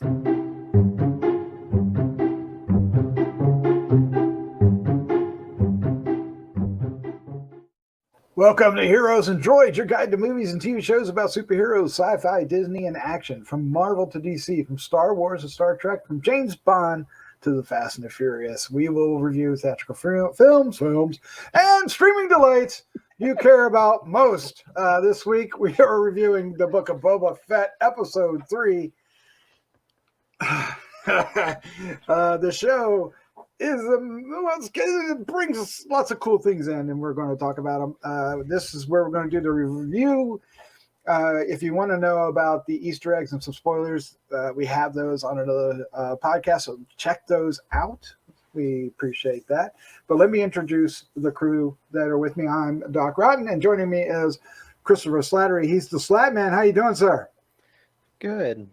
Welcome to Heroes and Droids, your guide to movies and TV shows about superheroes, sci-fi, Disney, and action. From Marvel to DC, from Star Wars to Star Trek, from James Bond to the Fast and the Furious. We will review theatrical films, and streaming delights you care about most. This week we are reviewing the Book of Boba Fett, Episode 3. The show it brings lots of cool things in, and we're going to talk about them. This is where we're going to do the review. If you want to know about the Easter eggs and some spoilers, we have those on another podcast, so check those out. We appreciate that. But let me introduce the crew that are with me. I'm Doc Rotten, and joining me is Christopher Slattery. He's the SLATTMAN. How you doing, sir? Good.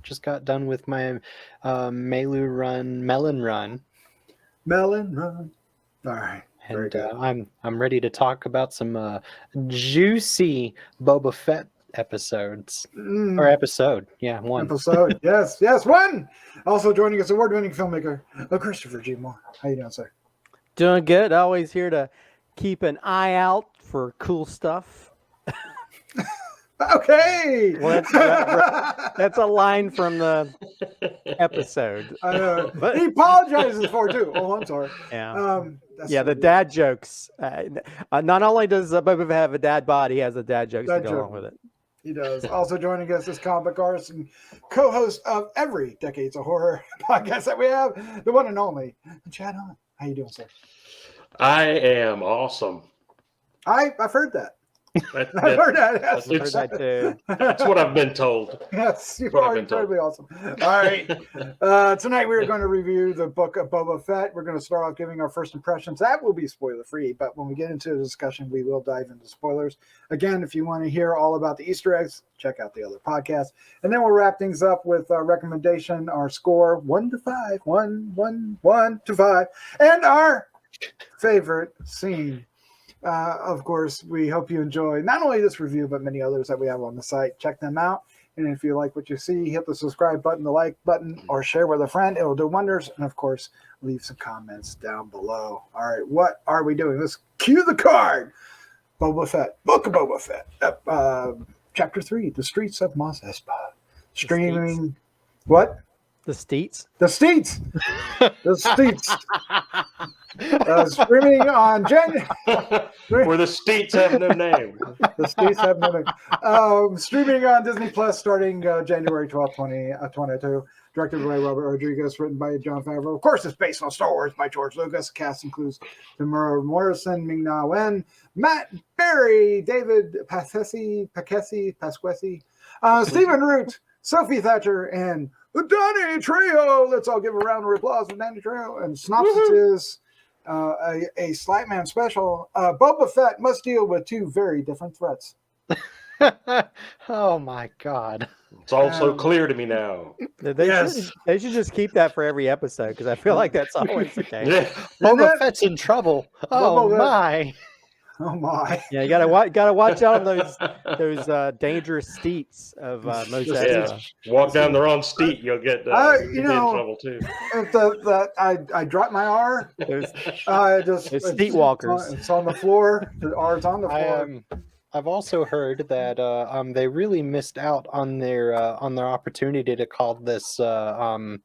Just got done with my Melon run. All right. And I'm ready to talk about some juicy Boba Fett episodes. Or episode. Yeah, one. Episode. Yes, one. Also joining us, award-winning filmmaker, Christopher G. Moore. How you doing, sir? Doing good. Always here to keep an eye out for cool stuff. Okay. Well, that's a line from the episode. But he apologizes for it too. Oh, I'm sorry. Yeah. The dad jokes. Not only does Boba Fett have a dad bod, he has a dad jokes to go along with it. He does. Also joining us is comic artist and co-host of every Decades of Horror podcast that we have, the one and only Chad Hunt. How you doing, sir? I am awesome. I've heard that. I've heard that too. That's what I've been told. Yes, you are incredibly awesome. All right. Tonight we're going to review the Book of Boba Fett. We're going to start off giving our first impressions. That will be spoiler-free, but when we get into the discussion, we will dive into spoilers. Again, if you want to hear all about the Easter eggs, check out the other podcasts. And then we'll wrap things up with our recommendation, our score, 1 to 5, 1 to 5, and our favorite scene. Of course, we hope you enjoy not only this review, but many others that we have on the site. Check them out. And if you like what you see, hit the subscribe button, the like button, or share with a friend. It'll do wonders. And of course, leave some comments down below. All right, what are we doing? Let's cue the card. Boba Fett, Book of Boba Fett, Chapter 3, The Streets of Mos Espa. Streaming, what? The Steets? The Steets! The Steets! Streaming on January. Where the Steets have no name. The Steets have no name. Streaming on Disney Plus starting January 12th, 2022. Directed by Robert Rodriguez, written by Jon Favreau. Of course, it's based on Star Wars by George Lucas. Cast includes Tamara Morrison, Ming-Na Wen, Matt Berry, David Pasquesi, Stephen Root, Sophie Thatcher, and Danny Trejo. Let's all give a round of applause for Danny Trejo. And synopsis is a SLATTMAN special. Boba Fett must deal with two very different threats. Oh my God. It's all so clear to me now. They should just keep that for every episode, because I feel like that's always the case. Yeah. Boba Fett's in trouble. Oh my. Oh my! Yeah, you gotta watch out on those dangerous steets of Mos Espa. Walk down the wrong steet, you'll get in trouble too. I dropped my R. There's steet walkers. It's on the floor. The R's on the floor. I've also heard that they really missed out on their opportunity to call this on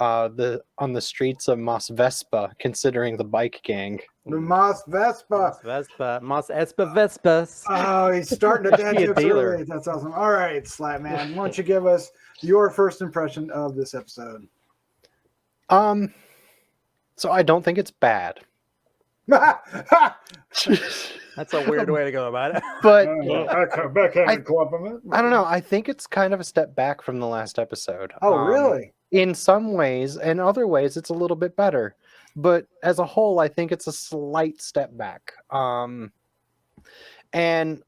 the streets of Mos Espa, considering the bike gang. The Mos Espa. Mos Espa Vespas. Oh, he's starting to dance early. That's awesome. All right, SLATTMAN, why don't you give us your first impression of this episode? So I don't think it's bad. That's a weird way to go about it. But backhanded compliment. I don't know. I think it's kind of a step back from the last episode. Oh, really? In some ways, and other ways, it's a little bit better. But as a whole, I think it's a slight step back. And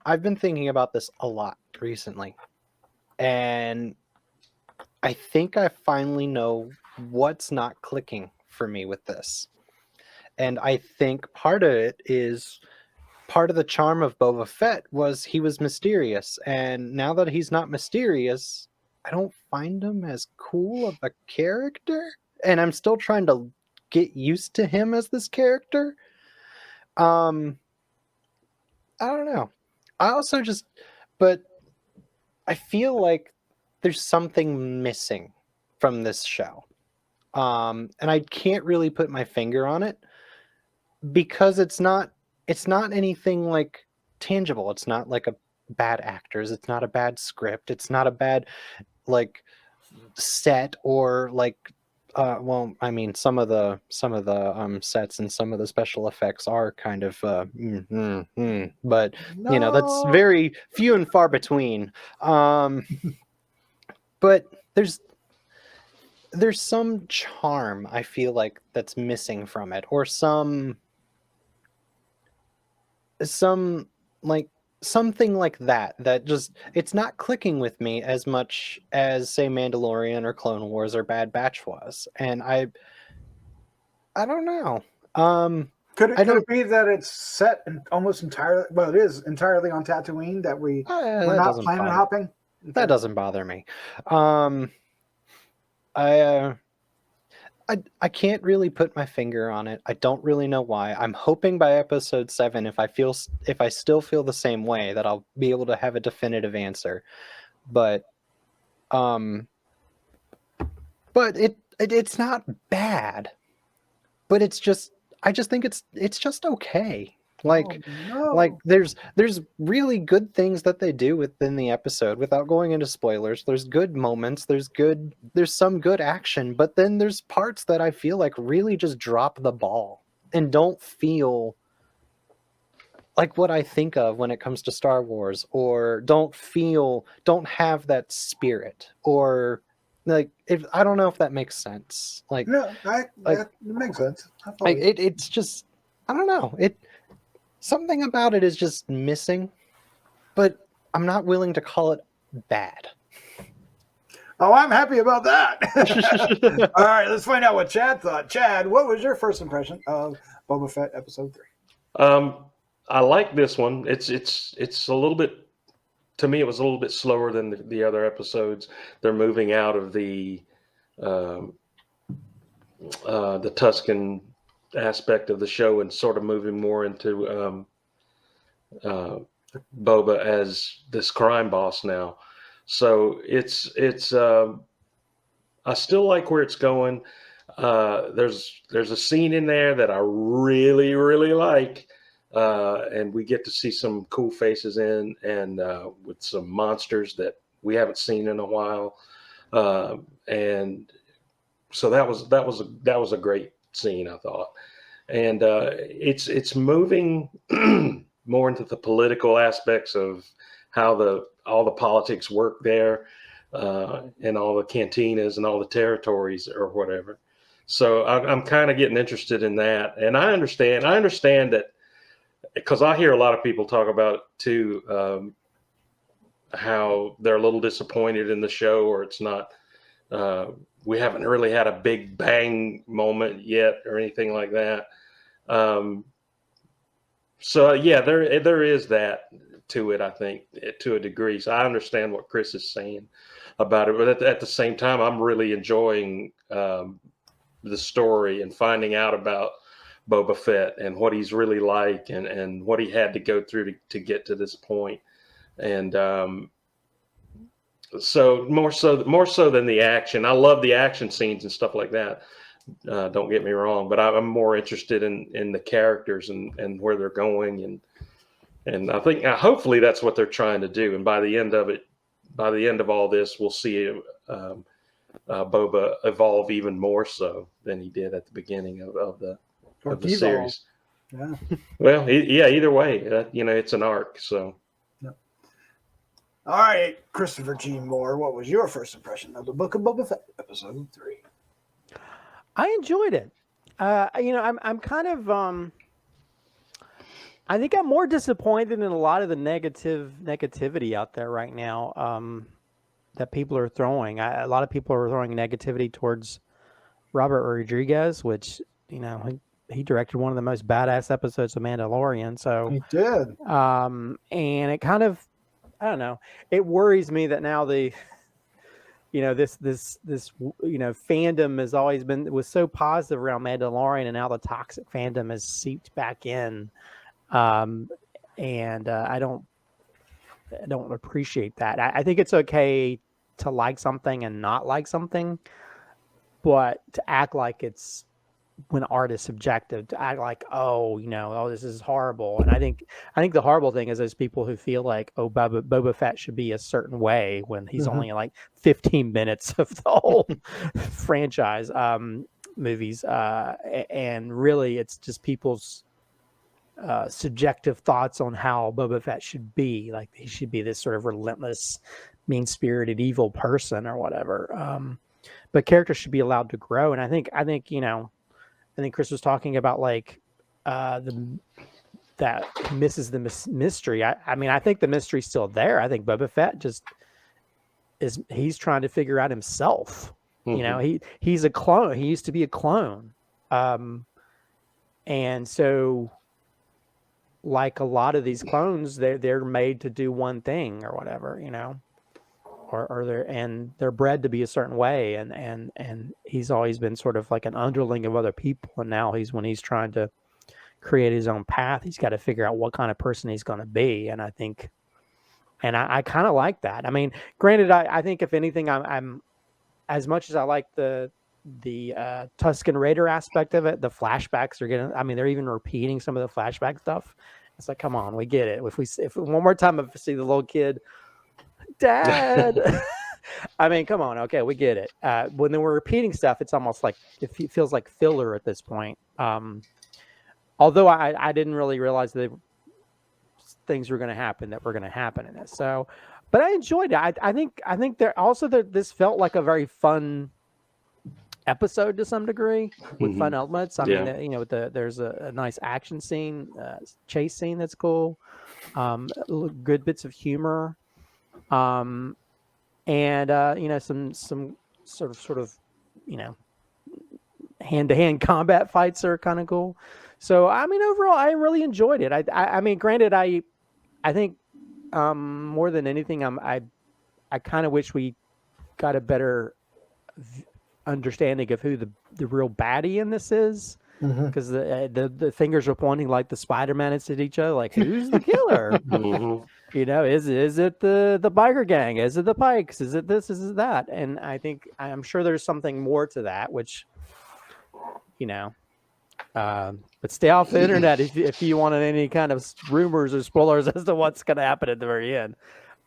I've been thinking about this a lot recently. And I think I finally know what's not clicking for me with this. And I think part of it is part of the charm of Boba Fett was he was mysterious. And now that he's not mysterious, I don't find him as cool of a character, and I'm still trying to get used to him as this character. I don't know. I also but I feel like there's something missing from this show. And I can't really put my finger on it because it's not anything like tangible. It's not like a bad actors. It's not a bad script. It's not a bad like set or like well, I mean, some of the sets and some of the special effects are kind of but you know, that's very few and far between. But there's some charm I feel like that's missing from it, or some like something like that just it's not clicking with me as much as say Mandalorian or Clone Wars or Bad Batch was, and I don't know. Could it be that it's set almost entirely? Well, it is entirely on Tatooine. That we're not planet hopping. Okay. That doesn't bother me. I can't really put my finger on it. I don't really know why. I'm hoping by episode 7, if I still feel the same way, that I'll be able to have a definitive answer. But it's not bad. But it's just, I just think it's just okay. Like there's really good things that they do within the episode without going into spoilers. There's good moments, there's some good action, but then there's parts that I feel like really just drop the ball and don't feel like what I think of when it comes to Star Wars, or don't have that spirit, or like, I don't know if that makes sense. Like, no, it makes sense. Like it's just, I don't know. Something about it is just missing, but I'm not willing to call it bad. Oh, I'm happy about that. All right, let's find out what Chad thought. Chad, what was your first impression of Boba Fett episode 3? I like this one. It's a little bit, to me, it was a little bit slower than the other episodes. They're moving out of the Tusken aspect of the show and sort of moving more into Boba as this crime boss now. So it's I still like where it's going. There's a scene in there that I really, really like. And we get to see some cool faces and with some monsters that we haven't seen in a while. And so that was a great scene, I thought. And it's moving more into the political aspects of how all the politics work there, and all the cantinas and all the territories or whatever. So I'm kind of getting interested in that. And I understand that, because I hear a lot of people talk about too, how they're a little disappointed in the show, or it's not, we haven't really had a big bang moment yet or anything like that. So yeah, there is that to it, I think, to a degree. So I understand what Chris is saying about it, but at the same time, I'm really enjoying the story and finding out about Boba Fett and what he's really like, and what he had to go through to get to this point. And so more so than the action. I love the action scenes and stuff like that. Don't get me wrong, but I'm more interested in the characters and where they're going, and I think hopefully that's what they're trying to do. And by the end of all this, we'll see Boba evolve even more so than he did at the beginning of the series. Yeah. Well, either way, it's an arc. So. All right, Christopher G. Moore, what was your first impression of the Book of Boba Fett, episode 3? I enjoyed it. I'm kind of I think I'm more disappointed in a lot of the negativity out there right now, that people are throwing. A lot of people are throwing negativity towards Robert Rodriguez, which, he directed one of the most badass episodes of Mandalorian. So he did. And it kind of, I don't know. It worries me that now the this fandom has always was so positive around Mandalorian, and now the toxic fandom has seeped back in, and I don't appreciate that. I think it's okay to like something and not like something, but to act like it's, when art is subjective, to act like, oh, this is horrible. And I think the horrible thing is those people who feel like, oh, Boba Fett should be a certain way when he's only like 15 minutes of the whole franchise movies. And really, it's just people's subjective thoughts on how Boba Fett should be. Like, he should be this sort of relentless, mean-spirited, evil person or whatever. But characters should be allowed to grow. And I think Chris was talking about like that misses the mystery. I mean, I think the mystery's still there. I think Boba Fett he's trying to figure out himself. He's a clone. He used to be a clone. And so, like a lot of these clones, they're made to do one thing or whatever, or they're bred to be a certain way, and he's always been sort of like an underling of other people, and now when he's trying to create his own path, he's got to figure out what kind of person he's going to be. And I think, and I kind of like that. I mean, granted, I think if anything, I'm as much as I like the Tusken Raider aspect of it, the flashbacks are getting, I mean, they're even repeating some of the flashback stuff. It's like, come on, we get it. If one more time, if we see the little kid, Dad, I mean, come on, okay, we get it. When they were repeating stuff, it's almost like it feels like filler at this point. Although I didn't really realize that things were going to happen in this. So, but I enjoyed it. I think there also this felt like a very fun episode to some degree with fun elements. I mean, there's a nice action scene, chase scene that's cool, good bits of humor, and some sort of hand-to-hand combat fights are kind of cool. So I mean, overall, I really enjoyed it. I mean, granted, I think more than anything, I kind of wish we got a better understanding of who the real baddie in this is, because the fingers are pointing like the Spider-Man is at each other, like, who's the killer? Is it the biker gang? Is it the Pikes? Is it this? Is it that? And I'm sure there's something more to that, which but stay off the internet if you wanted any kind of rumors or spoilers as to what's going to happen at the very end.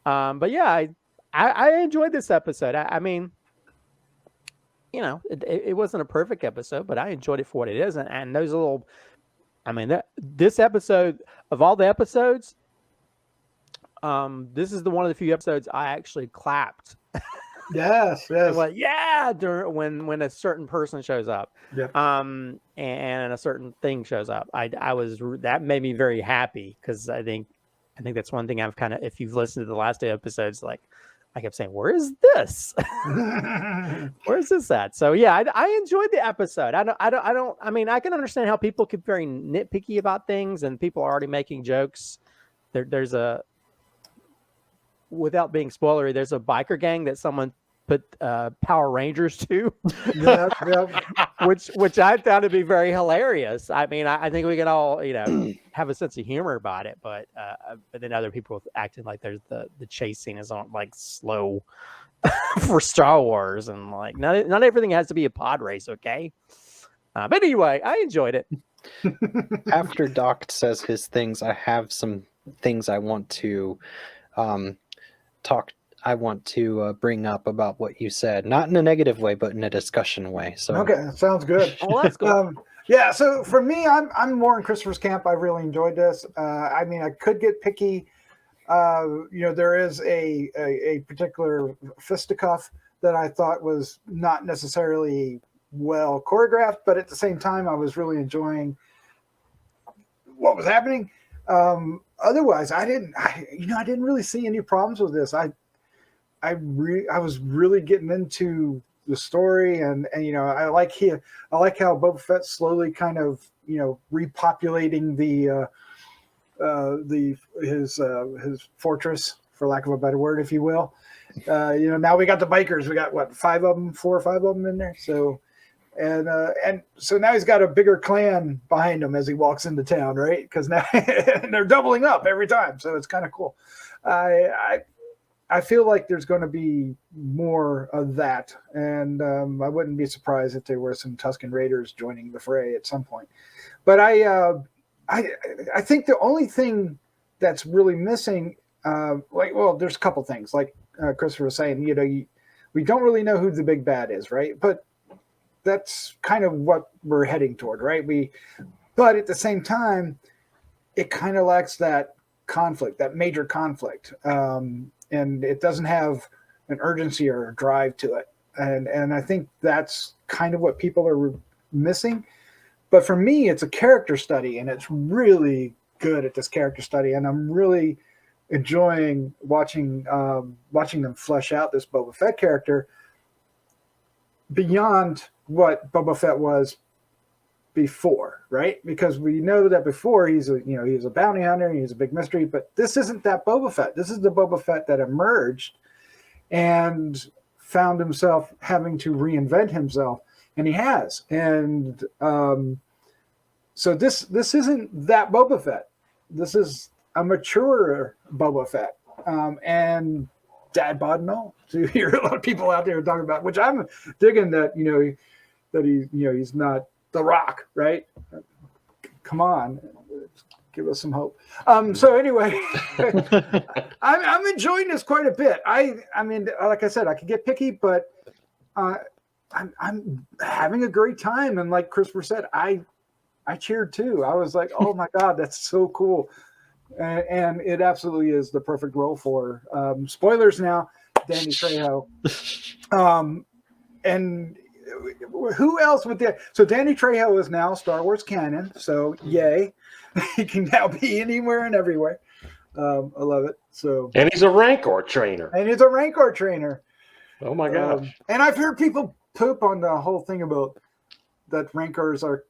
But yeah, I enjoyed this episode. I mean, it wasn't a perfect episode, but I enjoyed it for what it is. And those little, I mean, this episode, of all the episodes, this is one of the few episodes I actually clapped. Yes. Like, yeah, when a certain person shows up, yep. And a certain thing shows up, that made me very happy, because I think that's one thing I've kind of, if you've listened to the last 2 episodes, like, I kept saying, where is this? Where's this at? So yeah, I enjoyed the episode. I mean, I can understand how people could be very nitpicky about things, and people are already making jokes. There's without being spoilery, there's a biker gang that someone put Power Rangers to, which I found to be very hilarious. I mean, I think we can all have a sense of humor about it, but then other people acting like there's the chase scene is on like slow for Star Wars, and like not everything has to be a pod race, okay? But anyway, I enjoyed it. After Doc says his things, I have some things I want to bring up about what you said, not in a negative way, but in a discussion way. So okay, sounds good. Oh, that's cool. Yeah, so for me, I'm more in Christopher's camp. I really enjoyed this. I mean, I could get picky. There is a particular fisticuff that I thought was not necessarily well choreographed, but at the same time, I was really enjoying what was happening. Otherwise, I didn't really see any problems with this. I was really getting into the story, and I like how Boba Fett slowly kind of repopulating his fortress, for lack of a better word, if you will. Now we got the bikers. We got what, 4 or 5 of them in there. So, and so now he's got a bigger clan behind him as he walks into town, right? Because now they're doubling up every time. So it's kind of cool. I feel like there's going to be more of that, and I wouldn't be surprised if there were some Tusken Raiders joining the fray at some point. But I think the only thing that's really missing, there's a couple things. Like Christopher was saying, we don't really know who the big bad is, right? But that's kind of what we're heading toward, right? But at the same time, it kind of lacks that conflict, that major conflict. And it doesn't have an urgency or a drive to it. And I think that's kind of what people are missing. But for me, it's a character study, and it's really good at this character study. And I'm really enjoying watching them flesh out this Boba Fett character beyond what Boba Fett was before, right? Because we know that before he's a bounty hunter, he's a big mystery, but this isn't that Boba Fett. This is the Boba Fett that emerged and found himself having to reinvent himself, and he has. And so this isn't that Boba Fett. This is a mature Boba Fett, and dad bod and all. So you hear a lot of people out there talking about, which I'm digging that he's not The Rock, right? Come on, give us some hope. So anyway, I'm enjoying this quite a bit. I mean, like I said, I could get picky, but I'm having a great time. And like Christopher said, I cheered too. I was like, oh my God, that's so cool. And it absolutely is the perfect role for spoilers now, Danny Trejo. And who else would there? So Danny Trejo is now Star Wars canon. So yay, he can now be anywhere and everywhere. I love it. So, and he's a Rancor trainer. Oh my gosh! And I've heard people poop on the whole thing about that Rancors are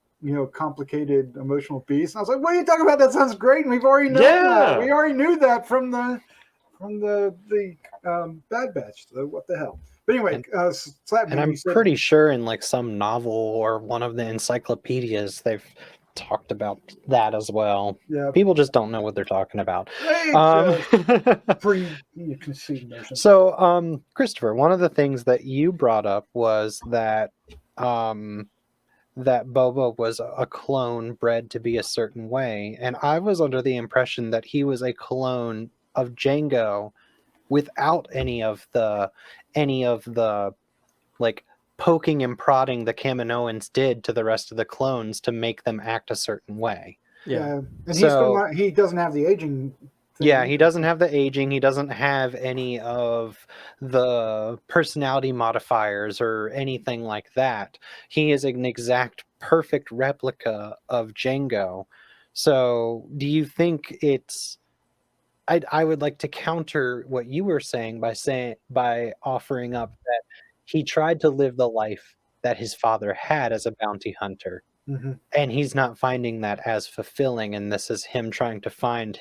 complicated emotional beasts. And I was like, what are you talking about? That sounds great, and we've already known that. We already knew that from the Bad Batch. So what the hell? But anyway, Slatteman, and I'm pretty sure in like some novel or one of the encyclopedias they've talked about that as well. Yeah, people just don't know what they're talking about. Preconceived notions. So, Christopher, one of the things that you brought up was that that Boba was a clone bred to be a certain way, and I was under the impression that he was a clone of Jango without any of the like poking and prodding the Kaminoans did to the rest of the clones to make them act a certain way. Yeah. And he doesn't have the aging thing. Yeah, he doesn't have the aging. He doesn't have any of the personality modifiers or anything like that. He is an exact perfect replica of Jango. So do you think it's... I would like to counter what you were saying by offering up that he tried to live the life that his father had as a bounty hunter, and he's not finding that as fulfilling. And this is him trying to find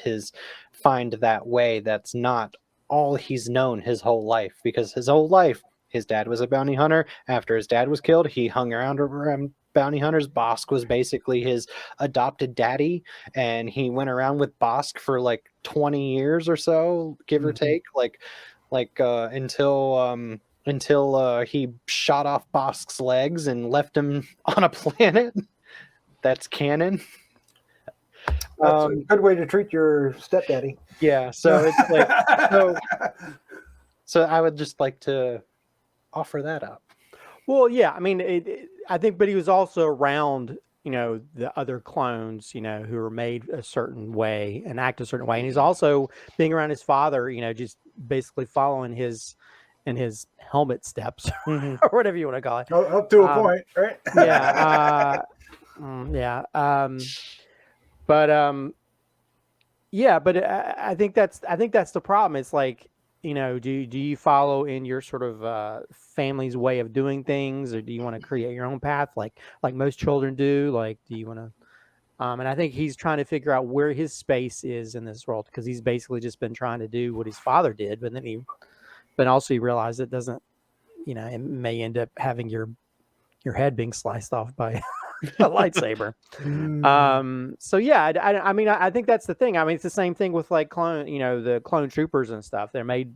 that way that's not all he's known his whole life, because his whole life, his dad was a bounty hunter. After his dad was killed, he hung around bounty hunters. Bosk was basically his adopted daddy, and he went around with Bosk for like 20 years or so, give or take, until he shot off Bosk's legs and left him on a planet. That's canon. That's a good way to treat your stepdaddy. Yeah, so it's like so I would just like to offer that up. Well, yeah, I mean, I think, but he was also around, the other clones, who were made a certain way and act a certain way. And he's also being around his father, just basically following his helmet steps or whatever you want to call it. Up to a point, right? Yeah. But I think that's the problem. It's like, do you follow in your sort of family's way of doing things, or do you want to create your own path like most children do? Like, do you want to? And I think he's trying to figure out where his space is in this world, because he's basically just been trying to do what his father did, but then he but also you realize it doesn't, it may end up having your head being sliced off by a lightsaber. So yeah, I mean, I think that's the thing. I mean, it's the same thing with like the clone troopers and stuff. They're made,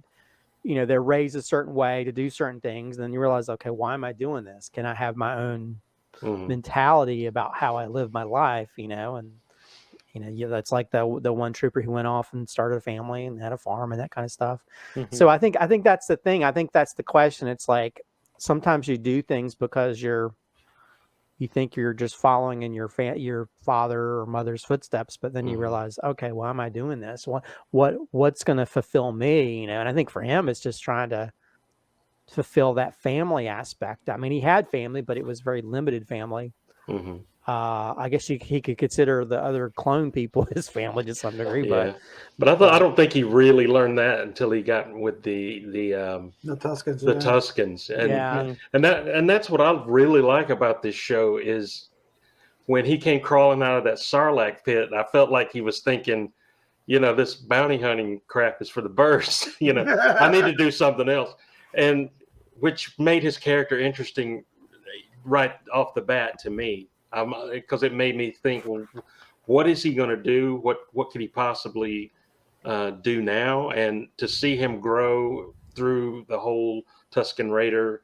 they're raised a certain way to do certain things. And then you realize, okay, why am I doing this? Can I have my own mentality about how I live my life? And that's like the one trooper who went off and started a family and had a farm and that kind of stuff. So I think that's the thing. I think that's the question. It's like sometimes you do things because you think you're just following in your father or mother's footsteps, but then you realize, okay, why am I doing this? What's going to fulfill me? And I think for him, it's just trying to fulfill that family aspect. I mean, he had family, but it was very limited family. I guess he could consider the other clone people his family to some degree, but I don't think he really learned that until he got with the Tuskens. The Tuskens, and that's what I really like about this show is when he came crawling out of that Sarlacc pit. I felt like he was thinking, this bounty hunting crap is for the birds. I need to do something else, and which made his character interesting right off the bat to me. Because it made me think, well, what is he going to do? What could he possibly do now? And to see him grow through the whole Tusken Raider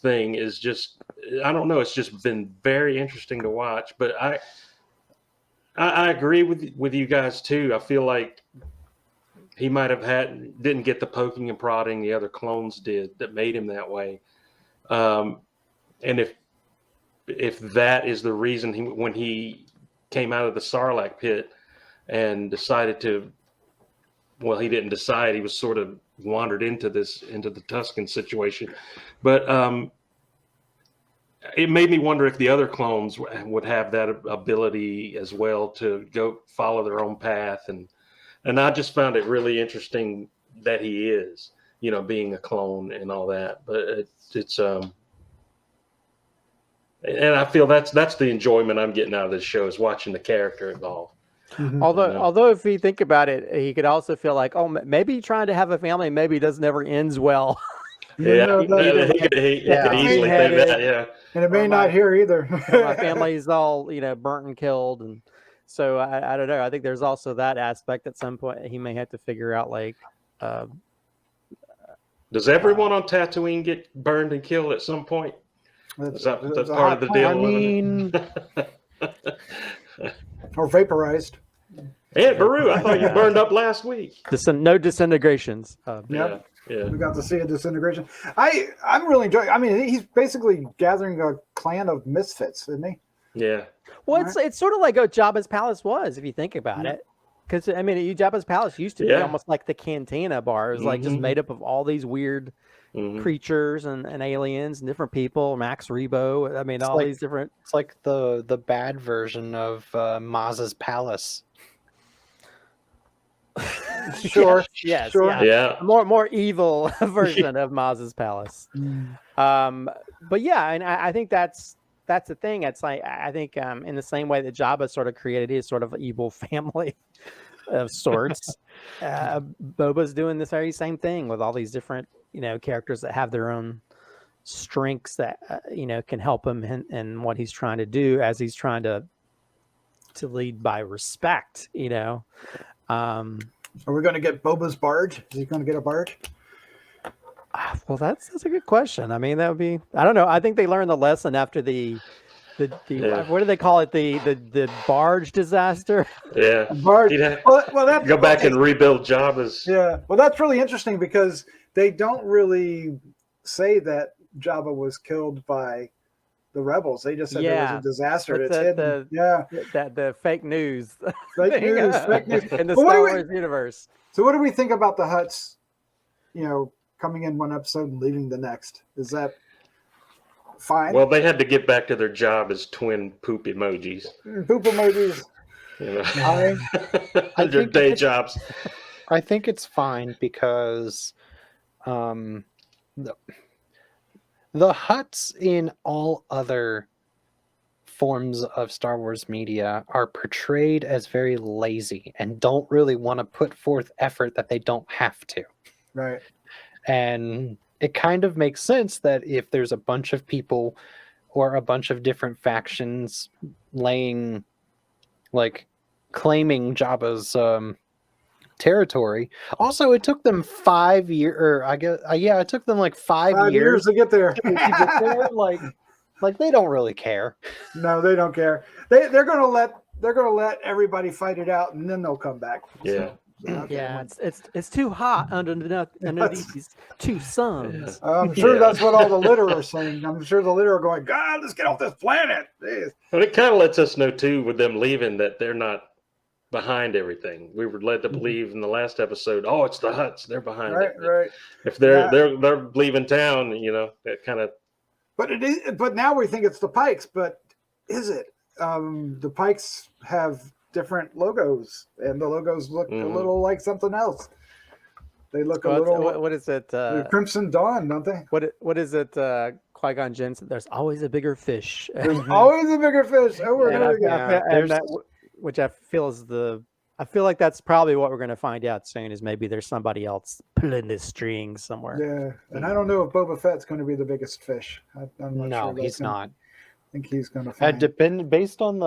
thing is just, I don't know. It's just been very interesting to watch. But I agree with you guys too. I feel like he might have didn't get the poking and prodding the other clones did that made him that way. And if that is the reason when he came out of the Sarlacc pit and decided to, well, he didn't decide, he was sort of wandered into the Tusken situation. But it made me wonder if the other clones would have that ability as well to go follow their own path. And I just found it really interesting that he is, being a clone and all that. But it's and I feel that's the enjoyment I'm getting out of this show is watching the character evolve. Although if you think about it, he could also feel like, oh, maybe trying to have a family maybe doesn't never ends well. He could easily think that, yeah. And it may not here either. My family's all burnt and killed, and so I don't know. I think there's also that aspect at some point he may have to figure out like. Does everyone on Tatooine get burned and killed at some point? That's part of the deal. I mean, or vaporized. Hey, Baru, I thought you burned up last week. No disintegrations. Yeah. We got to see a disintegration. I'm really enjoying. I mean, he's basically gathering a clan of misfits, isn't he? Yeah. Well, it's sort of like what Jabba's palace was, if you think about it. Because I mean, Jabba's palace used to be almost like the cantina bar. It was like just made up of all these weird creatures and aliens and different people. Max Rebo. I mean, these different. It's like the bad version of Maz's palace. Sure. Yes. Sure. Yeah. More evil version of Maz's palace. But yeah, and I think that's the thing. It's like I think in the same way that Jabba sort of created his sort of evil family of sorts, Boba's doing this very same thing with all these different characters that have their own strengths that can help him in what he's trying to do as he's trying to lead by respect. Are we going to get Boba's barge? Is he going to get a barge? Well, that's a good question. I mean, that would be. I don't know. I think they learned the lesson after the what do they call it? The barge disaster. Yeah, barge. Well, that's go back and rebuild Jabba's. Yeah, well, that's really interesting because they don't really say that Jabba was killed by the rebels. They just said there was a disaster. It's hidden. The fake news. Fake news. In the Star Wars universe. So, what do we think about the Hutts? Coming in one episode and leaving the next. Is that fine? Well, they had to get back to their job as twin poop emojis. Poop emojis. Their day jobs. I think it's fine because the Hutts in all other forms of Star Wars media are portrayed as very lazy and don't really want to put forth effort that they don't have to. Right. And it kind of makes sense that if there's a bunch of people or a bunch of different factions laying, like, claiming Jabba's territory. Also, it took them 5 years, or I guess, yeah, it took them like 5 years to get there. to get there. Like they don't really care. No, they don't care. They're gonna let everybody fight it out, and then they'll come back. Yeah. Yeah, it's too hot underneath these two suns. I'm sure Yeah. that's what all the litter are saying. I'm sure the litter are going, God, let's get off this planet. Jeez. But it kind of lets us know too, with them leaving, that they're not behind everything. We were led to believe in the last episode, oh, it's the Hutts, they're behind Right, it. right. If they're Yeah. they're leaving town, that kind of But it is. But now we think it's the Pikes. But is it? The Pikes have different logos, and the logos look a little like something else. They look a little. What is it? Crimson Dawn, don't they? What is it? Qui-Gon Jinn said, "There's always a bigger fish." There's always a bigger fish. Over and over again. Which I feel is I feel like that's probably what we're going to find out soon. Is maybe there's somebody else pulling the strings somewhere. Yeah, and I don't know if Boba Fett's going to be the biggest fish. I'm not No, sure he's not. I think he's going to. Based on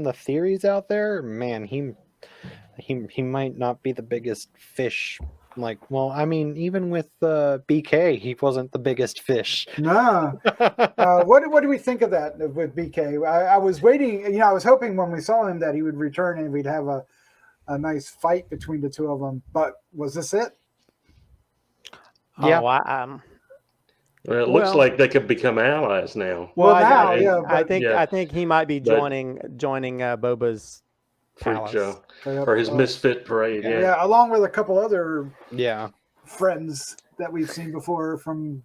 the theories out there, man, he might not be the biggest fish. Like, well, I mean, even with BK, he wasn't the biggest fish. No. What do we think of that with BK? I was waiting. I was hoping when we saw him that he would return and we'd have a nice fight between the two of them. But was this it? Yeah. Well, it looks like they could become allies now. Well, I think he might be joining Boba's palace. Show. Or his misfit parade. Yeah, along with a couple other Yeah. friends that we've seen before from.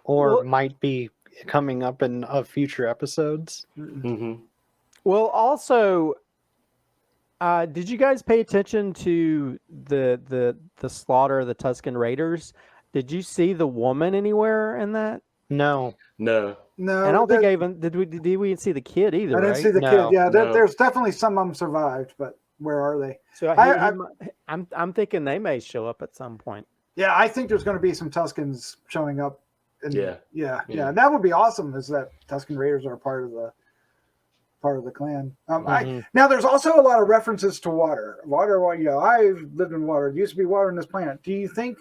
Or might be coming up in future episodes. Mm-hmm. Well, also, did you guys pay attention to the slaughter of the Tusken Raiders? Did you see the woman anywhere in that? No. No, And I don't think I even did we even see the kid either. I didn't right? see the No. kid. Yeah, No. there's definitely some of them survived, but where are they? So I'm thinking they may show up at some point. Yeah, I think there's going to be some Tuskens showing up. And Yeah. That would be awesome. Is that Tusken Raiders are part of the clan? Now there's also a lot of references to water. Water. I've lived in water. There used to be water on this planet. Do you think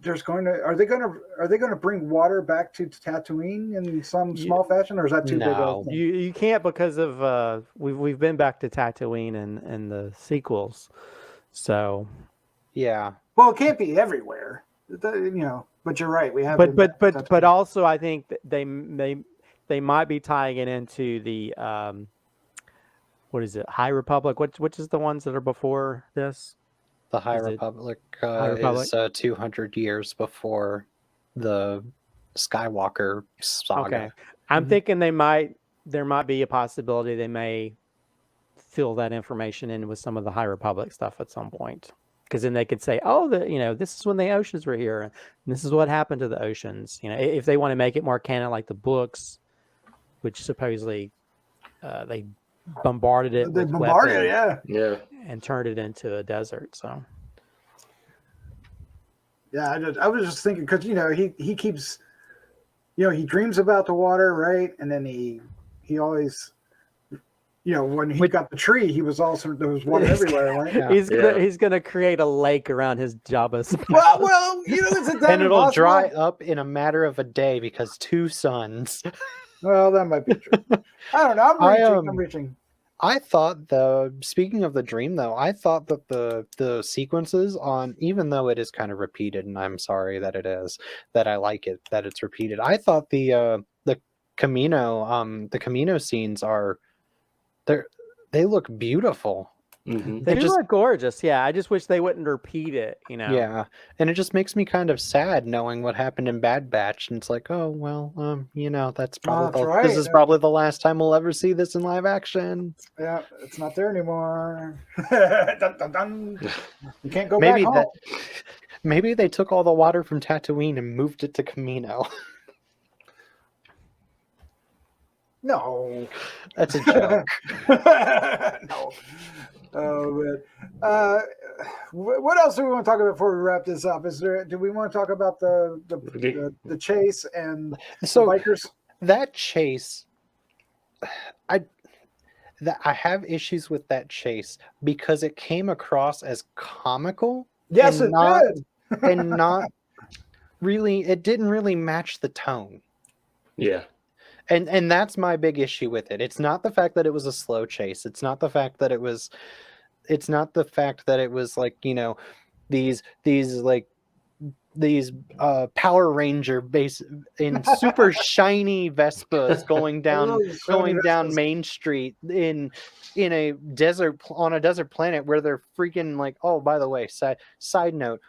are they going to bring water back to Tatooine in some small fashion, or is that too big? No. You can't, because of we've been back to Tatooine and the sequels, so Yeah. Well, it can't be everywhere, But you're right. We have. But also, I think that they might be tying it into the what is it? High Republic. Which is the ones that are before this? The High Republic is 200 years before the Skywalker saga. Okay, I'm thinking there might be a possibility they may fill that information in with some of the High Republic stuff at some point, because then they could say, oh, this is when the oceans were here, and this is what happened to the oceans. If they want to make it more canon, like the books, which supposedly they bombarded it. They bombarded it, Yeah. and turned it into a desert. So, yeah, I was just thinking, because he keeps, he dreams about the water, right? And then he always, when he got the tree, there was water everywhere, right? Yeah. He's gonna create a lake around his Jabba's. Well, it's a And it'll dry up in a matter of a day because 2 suns. Well, that might be true. I don't know. I'm reaching. I thought, speaking of the dream, though, I thought that the sequences on, even though it is kind of repeated, and I'm sorry that it is, that I like it that it's repeated. I thought the Camino scenes they look beautiful. Mm-hmm. They do look gorgeous. Yeah, I just wish they wouldn't repeat it. Yeah, and it just makes me kind of sad knowing what happened in Bad Batch, and it's like, oh well, that's probably right. This is probably the last time we'll ever see this in live action. Yeah, it's not there anymore. Dun, dun, dun. You can't go back home. Maybe they took all the water from Tatooine and moved it to Camino. No, That's a joke. No. Oh, but what else do we want to talk about before we wrap this up? Do we want to talk about the chase and So the bikers? that chase, I have issues with that chase because it came across as comical. Yes, and it not, did. and not really. It didn't really match the tone. Yeah. And that's my big issue with it. It's not the fact that it was a slow chase. It's not the fact that it was like, you know, these Power Ranger base in super shiny Vespas going down Main Street in a desert on a desert planet where they're freaking like, oh, by the way, side note,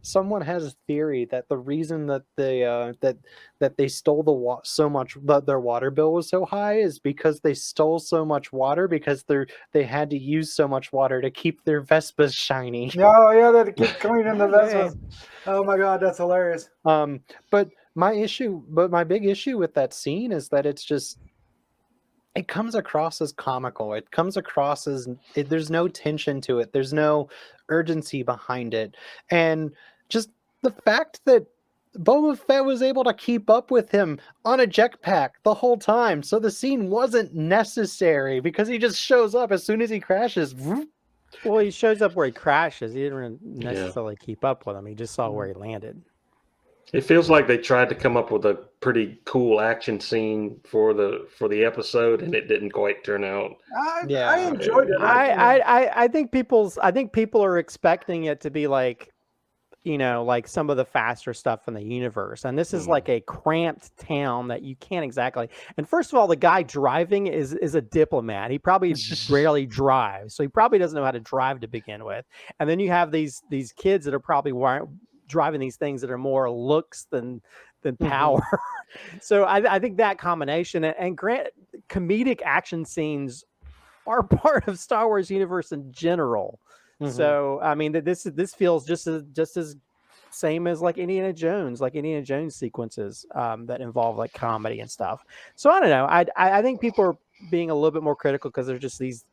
someone has a theory that the reason that they stole so much, their water bill was so high, is because they stole so much water because they had to use so much water to keep their Vespas shiny. Oh yeah, they had to keep cleaning the Vespas. Oh my god, that's hilarious. But my big issue with that scene is that it comes across as comical. It comes across as there's no tension to it. There's no urgency behind it. And just the fact that Boba Fett was able to keep up with him on a jetpack the whole time. So the scene wasn't necessary because he just shows up as soon as he crashes. Well, he shows up where he crashes. He didn't necessarily keep up with him. He just saw where he landed. It feels like they tried to come up with a pretty cool action scene for the episode, and it didn't quite turn out. I enjoyed it. I think people are expecting it to be like, you know, like some of the faster stuff in the universe, and this is like a cramped town that you can't exactly. And first of all, the guy driving is a diplomat. He probably rarely drives, so he probably doesn't know how to drive to begin with. And then you have these kids that are probably driving these things that are more looks than power. So I think that combination and comedic action scenes are part of Star Wars universe in general. So I mean this feels just as same as like Indiana Jones sequences that involve like comedy and stuff. So I don't know. I think people are being a little bit more critical because there's just these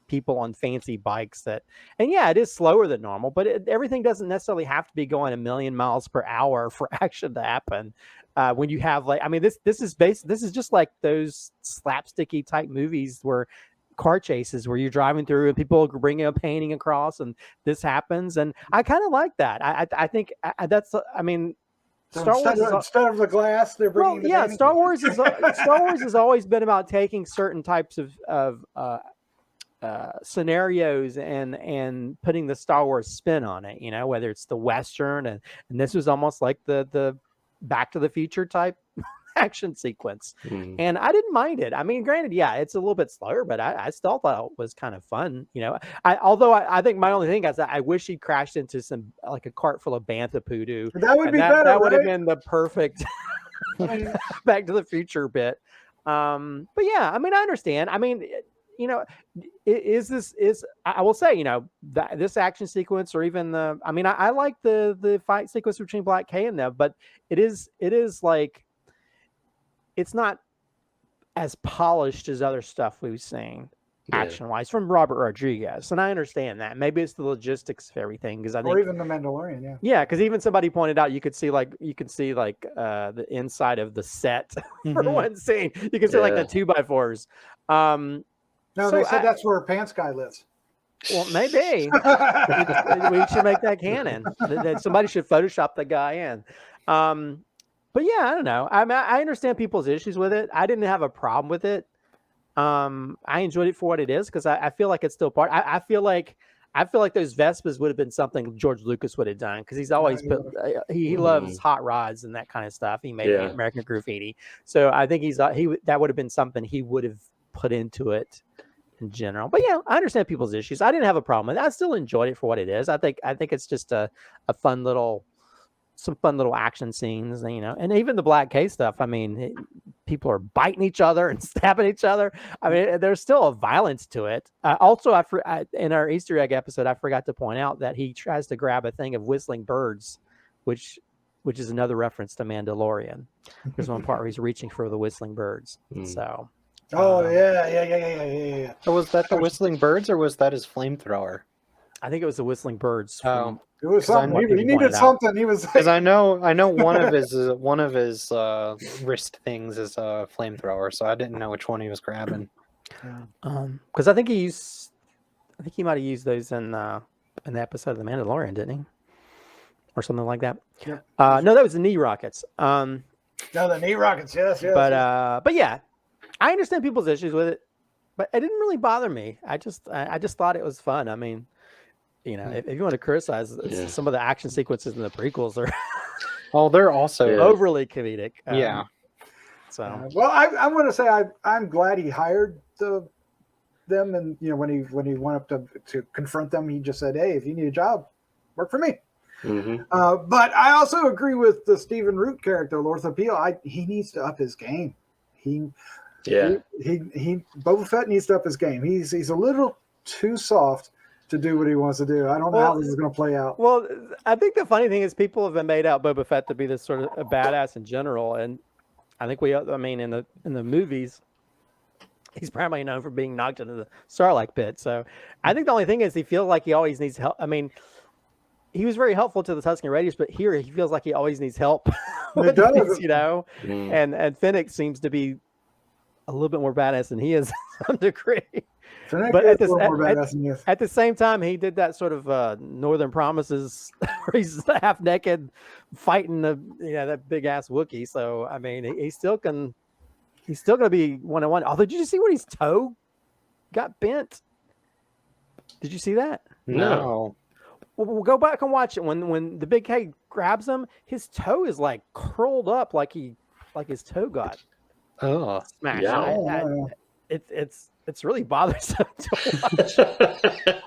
people on fancy bikes and yeah, it is slower than normal, but everything doesn't necessarily have to be going 1,000,000 miles per hour for action to happen. When you have like, I mean, this is just like those slapsticky type movies where car chases where you're driving through and people bringing a painting across and this happens. And I kind of like that. I think that's, I mean, Star Wars instead of the glass, they're bringing the painting. Star Wars has always been about taking certain types of scenarios and putting the Star Wars spin on it, you know, whether it's the Western and this was almost like the Back to the Future type action sequence. And I didn't mind it. I mean, granted, yeah, it's a little bit slower, but I still thought it was kind of fun, you know. Although I think my only thing is that I wish he crashed into some like a cart full of bantha poodoo. That would be better. That would have been the perfect Back to the Future bit. But yeah, I mean, I understand. I mean, you know, I will say, you know, this action sequence or even I like the fight sequence between Black K and them, but it is like, it's not as polished as other stuff we've seen action wise from Robert Rodriguez. And I understand that. Maybe it's the logistics of everything. Or even the Mandalorian. Yeah. Yeah. Cause even somebody pointed out, you could see the inside of the set for one scene. You can see like the 2x4s. No, they said that's where Pants Guy lives. Well, maybe we should make that canon. Somebody should Photoshop the guy in. But yeah, I don't know. I mean, I understand people's issues with it. I didn't have a problem with it. I enjoyed it for what it is because I feel like it's still part. I feel like those Vespas would have been something George Lucas would have done because he's always he loves hot rods and that kind of stuff. He made American Graffiti, so I think that would have been something he would have put into it in general. But yeah, I understand people's issues. I didn't have a problem with it. I still enjoyed it for what it is. I think it's just a fun little. Some fun little action scenes, you know, and even the Black K stuff. I mean, people are biting each other and stabbing each other. I mean, there's still a violence to it. Also, in our Easter egg episode, I forgot to point out that he tries to grab a thing of whistling birds, which is another reference to Mandalorian. There's one part where he's reaching for the whistling birds. So Oh Um, yeah. So was that the whistling birds or was that his flamethrower? I think it was the Whistling Birds. Oh, It was 'Cause I something. know He people needed pointed out. something. He was because I know one of his wrist things is a flamethrower, so I didn't know which one he was grabbing. Because I think he might have used those in the episode of The Mandalorian, didn't he, or something like that? Yep. No, that was the knee rockets. No, the knee rockets. Yes. But yeah, I understand people's issues with it, but it didn't really bother me. I just thought it was fun. I mean, if you want to criticize some of the action sequences in the prequels are Oh, they're also overly comedic. yeah. So well, I want to say I'm glad he hired them, and when he went up to confront them, he just said, "Hey, if you need a job, work for me." Mm-hmm. But I also agree with the Stephen Root character, Lortha Peel. He needs to up his game. He Boba Fett needs to up his game. He's a little too soft to do what he wants to do. I don't know how this is going to play out. Well, I think the funny thing is people have made out Boba Fett to be this sort of a badass in general, and I think in the movies, he's primarily known for being knocked into the Sarlacc pit. So I think the only thing is he feels like he always needs help. I mean, he was very helpful to the Tusken Raiders, but here he feels like he always needs help. It does. And Fennec seems to be a little bit more badass than he is to some degree. Fennec But is at a little more badass than you. At the same time, he did that sort of Northern Promises where he's half naked fighting that big ass Wookiee. So I mean, he's still going to be 1-on-1. Although, did you see when his toe got bent? Did you see that? No. We'll go back and watch it. When the big K grabs him, his toe is like curled up, like his toe got smashed. Yeah. It's really bothersome to watch.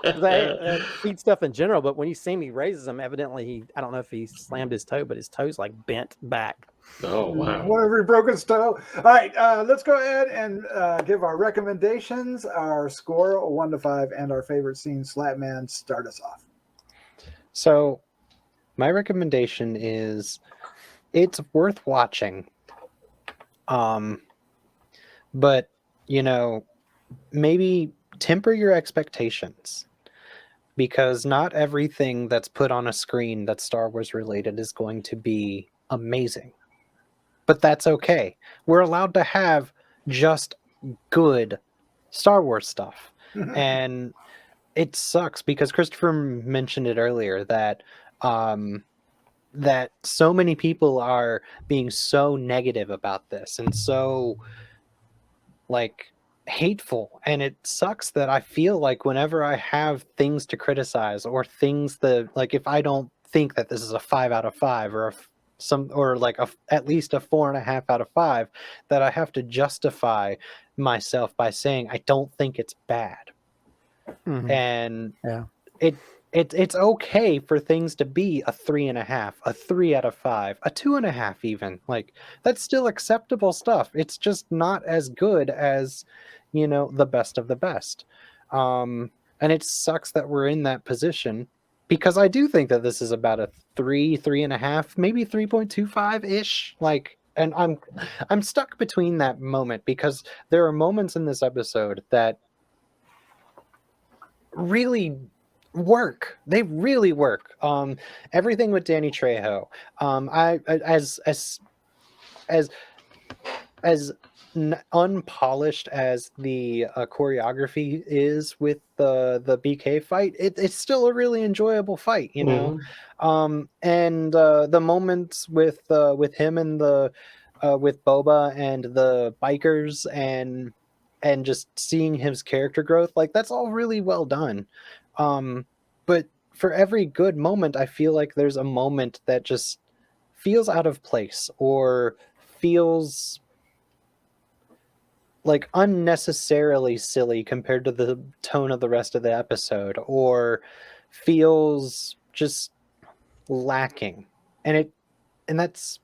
I eat stuff in general, but when you see him, he raises them. Evidently, I don't know if he slammed his toe, but his toe's like bent back. Oh wow! Whatever, he broke his toe. All right, let's go ahead and give our recommendations, our score 1 to 5, and our favorite scene. SLATTMAN, start us off. So, my recommendation is it's worth watching. But maybe temper your expectations, because not everything that's put on a screen that's Star Wars related is going to be amazing. But that's okay. We're allowed to have just good Star Wars stuff. And it sucks because Christopher mentioned it earlier that that so many people are being so negative about this and so hateful, and it sucks that I feel like whenever I have things to criticize or things that if I don't think that this is a 5 out of 5 or at least a 4.5 out of 5, that I have to justify myself by saying I don't think it's bad. And it's okay for things to be a 3.5, a 3 out of 5, a 2.5 even. That's still acceptable stuff. It's just not as good as the best of the best. And it sucks that we're in that position, because I do think that this is about a 3.5, maybe 3.25 ish. And I'm stuck between that moment, because there are moments in this episode that really work. They really work. Everything with Danny Trejo. As unpolished as the choreography is with the BK fight, it's still a really enjoyable fight, and the moments with him and with Boba and the bikers and just seeing his character growth, that's all really well done. But for every good moment, I feel like there's a moment that just feels out of place or feels unnecessarily silly compared to the tone of the rest of the episode, or feels just lacking. And that's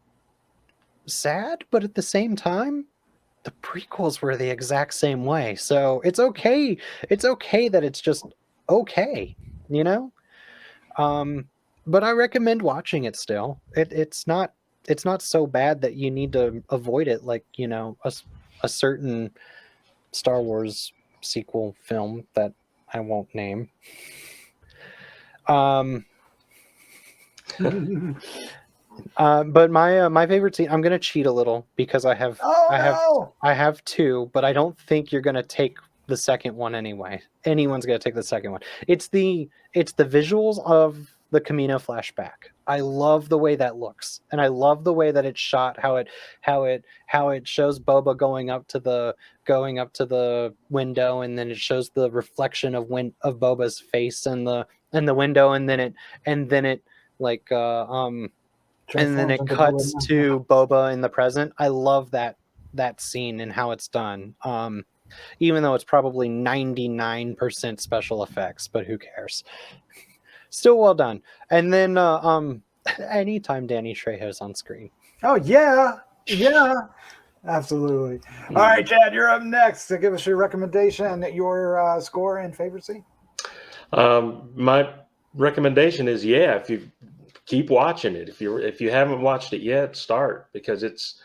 sad, but at the same time, the prequels were the exact same way. So it's okay. It's okay that it's just okay, but I recommend watching it still. It's not so bad that you need to avoid it a certain Star Wars sequel film that I won't name. But my favorite scene, I'm gonna cheat a little because I have two, but I don't think you're gonna take the second one anyway. Anyone's gonna take the second one. It's the visuals of the Camino flashback. I love the way that looks, and I love the way that it's shot. How it shows Boba going up to the window, and then it shows the reflection of Boba's face in the window, and then it like and then it cuts to Boba in the present. I love that scene and how it's done. Even though it's probably 99% special effects, but who cares? Still well done. And then anytime Danny Trejo's on screen. Oh yeah, absolutely. All right, Chad, you're up next to give us your recommendation, your score and favorite scene. My recommendation is if you keep watching it. If you haven't watched it yet, start, because it's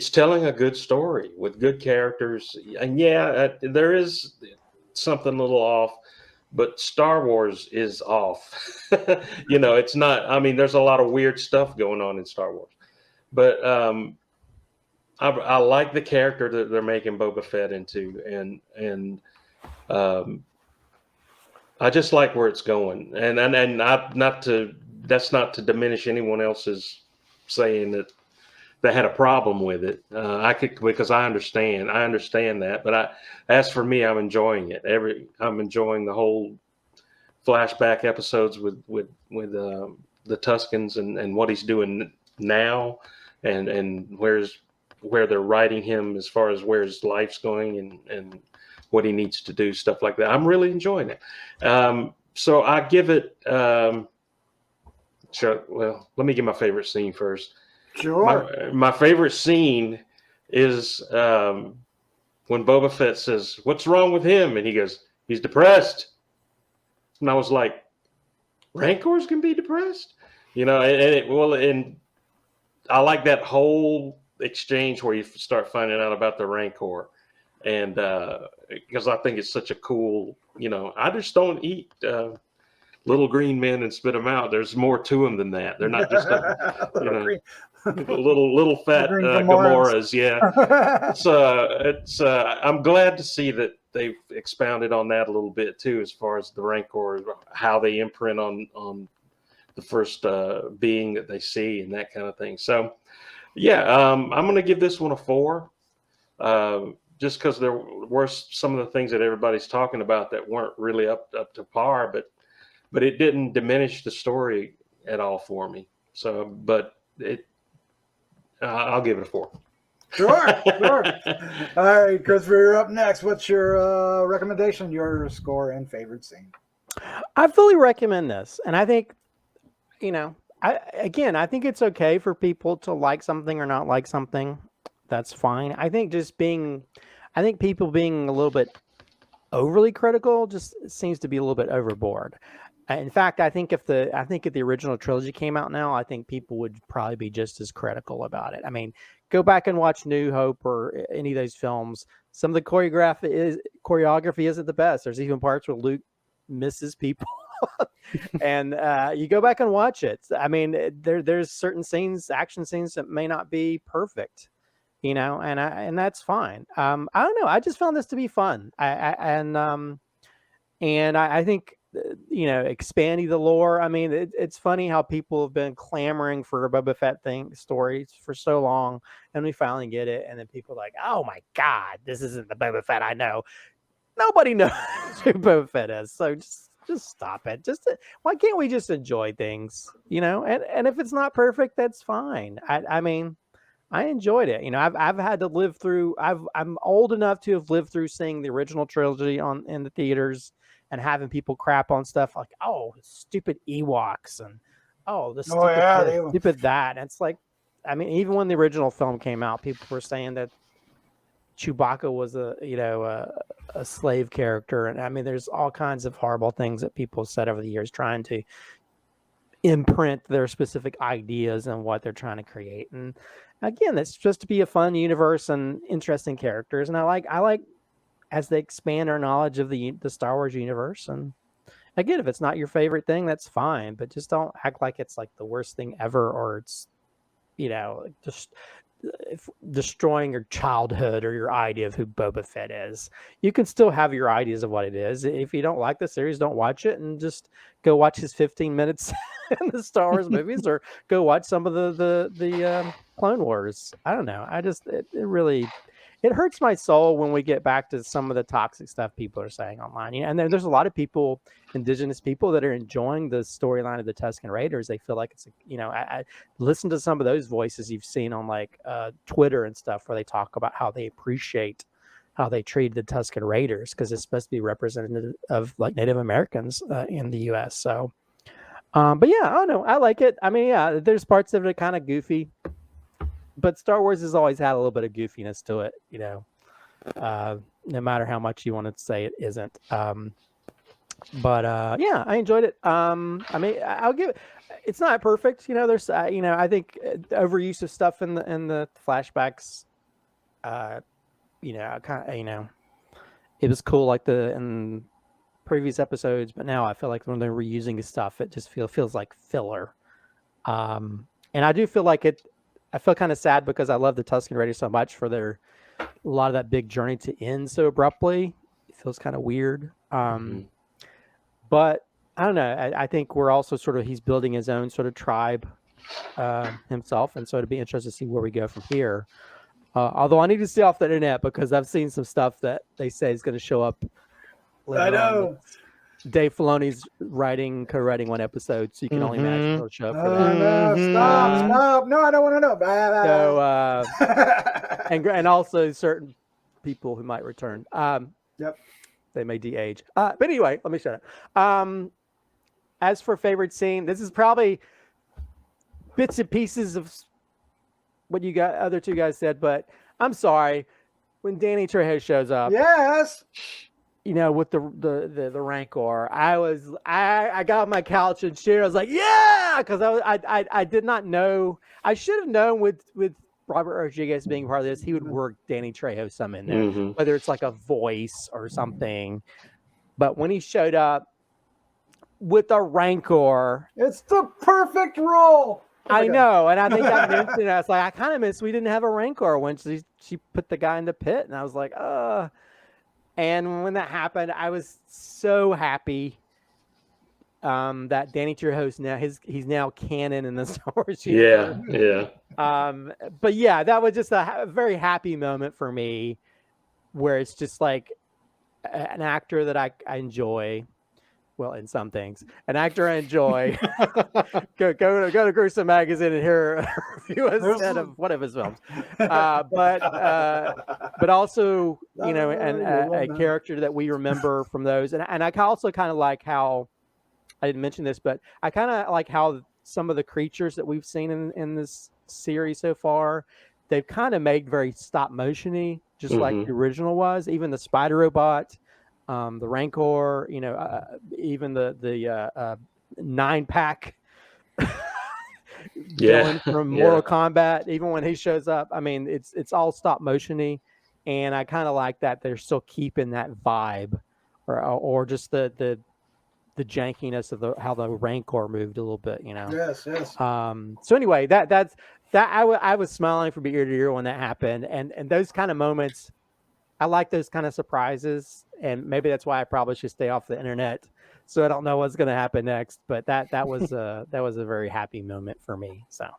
telling a good story with good characters. And there is something a little off, but Star Wars is off. It's not. I mean, there's a lot of weird stuff going on in Star Wars, but I like the character that they're making Boba Fett into, and I just like where it's going, and that's not to diminish anyone else's saying that they had a problem with it. Because I understand that, but as for me, I'm enjoying it. I'm enjoying the whole flashback episodes with the Tuskens and what he's doing now, and where they're writing him as far as where his life's going and what he needs to do, stuff like that. I'm really enjoying it. So I give it. Sure. Well, let me get my favorite scene first. Sure. My favorite scene is when Boba Fett says, "What's wrong with him?" And he goes, "He's depressed." And I was like, "Rancors can be depressed?" And I like that whole exchange where you start finding out about the Rancor, and because I think it's such a cool. I just don't eat. Little green men and spit them out. There's more to them than that. They're not just little fat Gamoras. Yeah. I'm glad to see that they've expounded on that a little bit too, as far as the Rancor, how they imprint on the first being that they see and that kind of thing. So, I'm going to give this one a 4. Just because there were some of the things that everybody's talking about that weren't really up to par, but it didn't diminish the story at all for me. So, but I'll give it a 4. Sure. All right, Christopher, you're up next. What's your recommendation, your score, and favorite scene? I fully recommend this. And I think, I think it's okay for people to like something or not like something. That's fine. I think people being a little bit overly critical just seems to be a little bit overboard. In fact, I think if the original trilogy came out now, I think people would probably be just as critical about it. I mean, go back and watch New Hope or any of those films. Some of the choreography isn't the best. There's even parts where Luke misses people, and you go back and watch it. I mean, there's certain action scenes that may not be perfect, and that's fine. I don't know. I just found this to be fun. I think. Expanding the lore. I mean, it's funny how people have been clamoring for a Boba Fett stories for so long, and we finally get it, and then people are like, "Oh my God, this isn't the Boba Fett I know." Nobody knows who Boba Fett is, so just stop it. Why can't we just enjoy things? And if it's not perfect, that's fine. I mean, I enjoyed it. I've had to live through. I'm old enough to have lived through seeing the original trilogy in the theaters. And having people crap on stuff like, oh, stupid Ewoks and stupid that. And it's like, I mean, even when the original film came out, people were saying that Chewbacca was a slave character. And I mean, there's all kinds of horrible things that people said over the years trying to imprint their specific ideas and what they're trying to create. And again, it's just to be a fun universe and interesting characters. And I like as they expand our knowledge of the Star Wars universe. And again, if it's not your favorite thing, that's fine, but just don't act like it's like the worst thing ever, or it's, just destroying your childhood or your idea of who Boba Fett is. You can still have your ideas of what it is. If you don't like the series, don't watch it, and just go watch his 15 minutes in the Star Wars movies, or go watch some of the Clone Wars. I don't know. It really hurts my soul when we get back to some of the toxic stuff people are saying online. And there's a lot of people, indigenous people, that are enjoying the storyline of the Tusken Raiders. They feel like it's, I listen to some of those voices you've seen on like Twitter and stuff, where they talk about how they appreciate how they treated the Tusken Raiders, because it's supposed to be representative of like Native Americans in the U.S. So, but yeah, I don't know. I like it. I mean, yeah, there's parts of it kind of goofy, but Star Wars has always had a little bit of goofiness to it, no matter how much you want to say it isn't. But yeah, I enjoyed it. I mean, I'll give it. It's not perfect, There's, I think overuse of stuff in the flashbacks. It was cool like in previous episodes, but now I feel like when they're reusing stuff, it just feels like filler. And I do feel like it. I feel kind of sad because I love the Tusken Raiders so much for a lot of that big journey to end so abruptly. It feels kind of weird. But I don't know. I think we're also he's building his own sort of tribe himself. And so it'd be interesting to see where we go from here. Although I need to stay off the internet because I've seen some stuff that they say is going to show up later. I know. Dave Filoni's co-writing one episode, so you can only imagine he'll show up for that. No, stop! No, I don't want to know. So, and also certain people who might return. Yep, they may de-age. But anyway, let me shut up. As for favorite scene, this is probably bits and pieces of what you got. Other two guys said, but I'm sorry when Danny Trejo shows up. Yes. With the Rancor, I got on my couch and cheered. I was like, yeah, because I did not know. I should have known with Robert Rodriguez being part of this, he would work Danny Trejo some in there, whether it's like a voice or something. But when he showed up with the Rancor, it's the perfect role. I know, and I think I mentioned it. I was like, I kind of miss we didn't have a Rancor when she put the guy in the pit, and I was like, And when that happened, I was so happy that Danny Trejo's now he's now canon in the Star Wars universe. Yeah. But yeah, that was just a very happy moment for me, where it's just like an actor that I enjoy. Well, in some things, an actor I enjoy. go to Gruesome Magazine and hear a review of one of his films. But also, a character that we remember from those. And I also kind of like how, I didn't mention this, but I kind of like how some of the creatures that we've seen in this series so far, they've kind of made very stop motion-y, just like the original was. Even the spider robot. The Rancor, even the 9-pack villain from Mortal Kombat, even when he shows up, I mean, it's all stop motion-y, and I kind of like that they're still keeping that vibe, or just the jankiness of how the Rancor moved a little bit, Yes. So anyway, that's I was smiling from ear to ear when that happened, and those kind of moments. I like those kind of surprises, and maybe that's why I probably should stay off the internet, so I don't know what's going to happen next. But that was a very happy moment for me. So,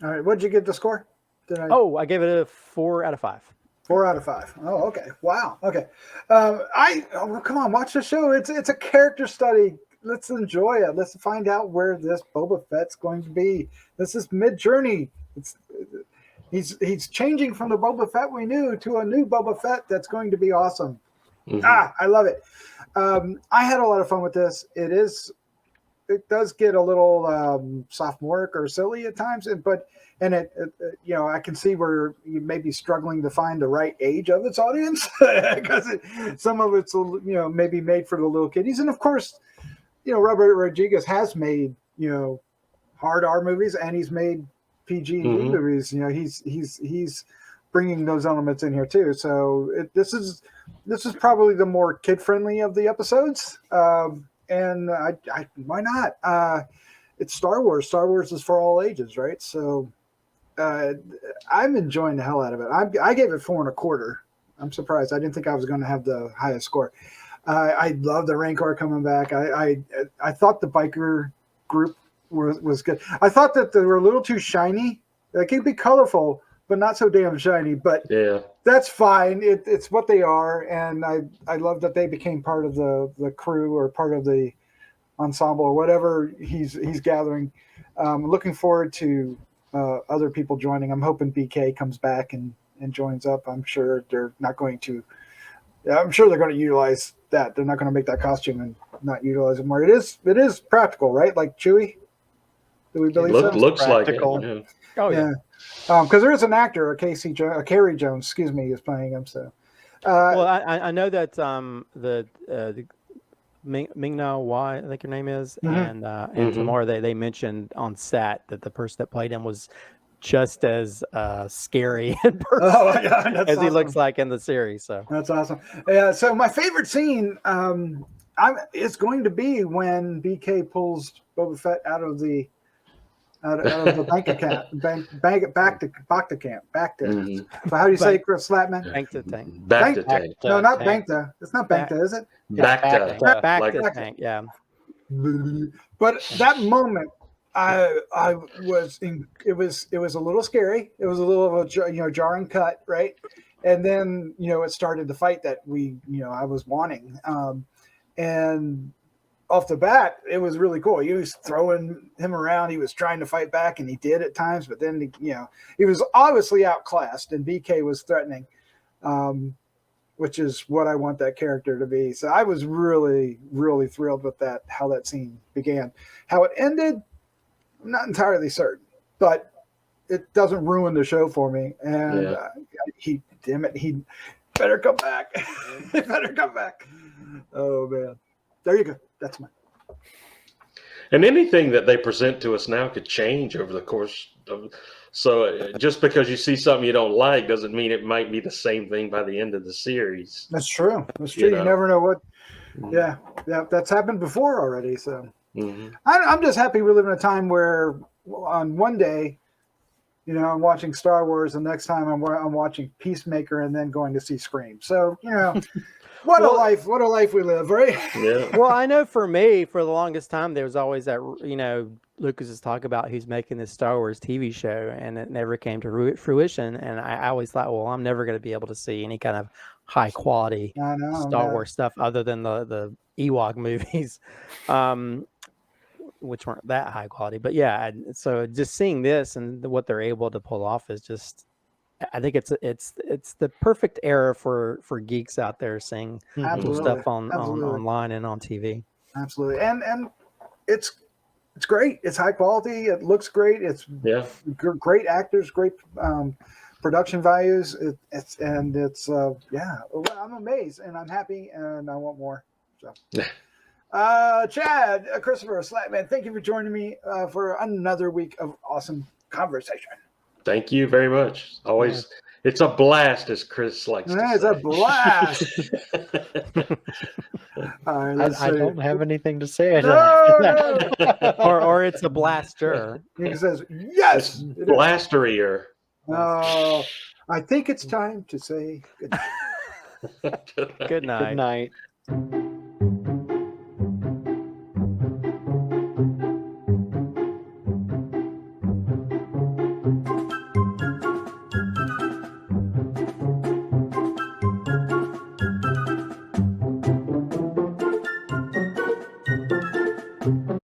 all right, what did you give the score? I gave it a 4 out of 5. 4 out of 5. Oh, okay. Wow. Okay. Come on, watch the show. It's a character study. Let's enjoy it. Let's find out where this Boba Fett's going to be. This is mid-journey. He's changing from the Boba Fett we knew to a new Boba Fett that's going to be awesome. I love it. I had a lot of fun with this. It does get a little sophomoric or silly at times, but I can see where you may be struggling to find the right age of its audience because some of it's maybe made for the little kiddies, and of course, Robert Rodriguez has made hard R movies, and he's made PG movies. He's bringing those elements in here too. So this is probably the more kid friendly of the episodes, and I why not? It's Star Wars. Star Wars is for all ages, right? So I'm enjoying the hell out of it. I gave it 4.25. I'm surprised. I didn't think I was going to have the highest score. I love the Rancor coming back. I thought the biker group was good. I thought that they were a little too shiny. They can be colorful, but not so damn shiny. But Yeah. that's fine. It's what they are, and I love that they became part of the crew or part of the ensemble or whatever he's gathering. Looking forward to other people joining. I'm hoping BK comes back and joins up. I'm sure they're going to utilize that. They're not going to make that costume and not utilize it more. It is practical, right? Like Chewie. Do we believe so? Looks like it. Practical. Yeah. Oh yeah. Because there is an actor, Carrie Jones, excuse me, is playing him. So, Well, I know that the Ming-Na Wai, I think her name is, and Tamara, they mentioned on set that the person that played him was just as scary in person as he looks like in the series. So that's awesome. Yeah. So my favorite scene, it's going to be when BK pulls Boba Fett out of the bank account, back to camp. So how do you say, Chris Slatman? bank to tank. Back to tank. No, not tank. Bankta. It's not Bankta, is it? Back to Back like, to tank. Yeah. But that moment, it was a little scary. It was a little of a jarring cut, right? And then it started the fight that I was wanting, and off the bat, it was really cool. He was throwing him around. He was trying to fight back, and he did at times. But then, he was obviously outclassed, and BK was threatening, which is what I want that character to be. So I was really, really thrilled with that, how that scene began. How it ended, I'm not entirely certain, but it doesn't ruin the show for me. And he better come back. He better come back. Oh, man. There you go. That's mine. and anything that they present to us now could change over the course of. So just because you see something you don't like doesn't mean it might be the same thing by the end of the series. That's true. That's true. You never know what. Yeah, that's happened before already. So I'm just happy we live in a time where on one day, I'm watching Star Wars, and next time I'm watching Peacemaker, and then going to see Scream. So what a life we live, right? Yeah. Well, I know for me, for the longest time, there was always that, Lucas's talk about who's making this Star Wars TV show, and it never came to fruition. And I always thought, well, I'm never going to be able to see any kind of high quality Star Wars stuff other than the Ewok movies, which weren't that high quality. But yeah, so just seeing this and what they're able to pull off is just. I think it's the perfect era for geeks out there seeing cool stuff online and on TV. Absolutely, and it's great. It's high quality. It looks great. It's great actors, great production values. I'm amazed and I'm happy and I want more. So, Chad, Christopher, Slatman, thank you for joining me for another week of awesome conversation. Thank you very much. Always, it's a blast, as Chris likes to say. It's a blast. All right, I don't have anything to say. No. or it's a blaster. He says, yes. Blasterier. No, I think it's time to say good night. Good night. Good night.